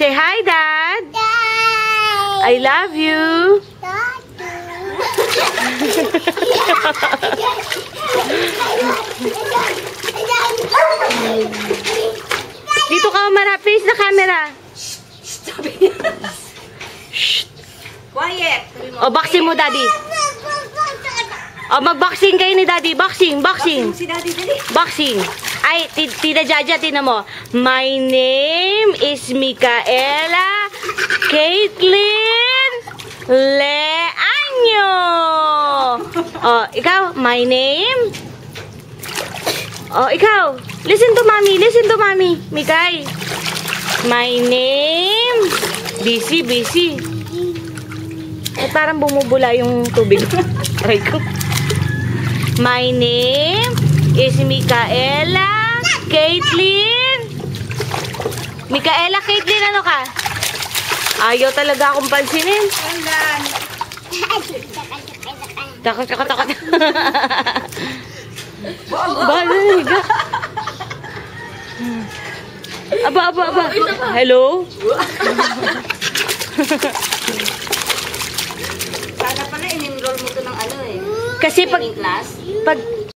Say hi, Dad. Dad. I love you. Dito ka umara. Face the camera. Sabi niya. Shh. Quiet. O, boxing mo, Daddy. O, mag-boxing kayo ni Daddy. Boxing, boxing. Si Daddy, dali. Boxing. Ay, Tita Jaja, tinan mo. My name is Micaela Caitlin Leaño. Oh, ikaw, my name? Oh, ikaw. Listen to mommy, listen to mommy. Mikay. My name. Busy, busy. Eh, parang bumubula yung tubig. Aray ko. My name is Micaela Caitlin. Micaela Caitlin, ano ka? Ayaw talaga akong pansinin. Takot, takot, takot. Baliga. Aba, aba, aba. Hello? Sana pala in-enroll mo to ng ano eh. Kasi pag, Training class. pag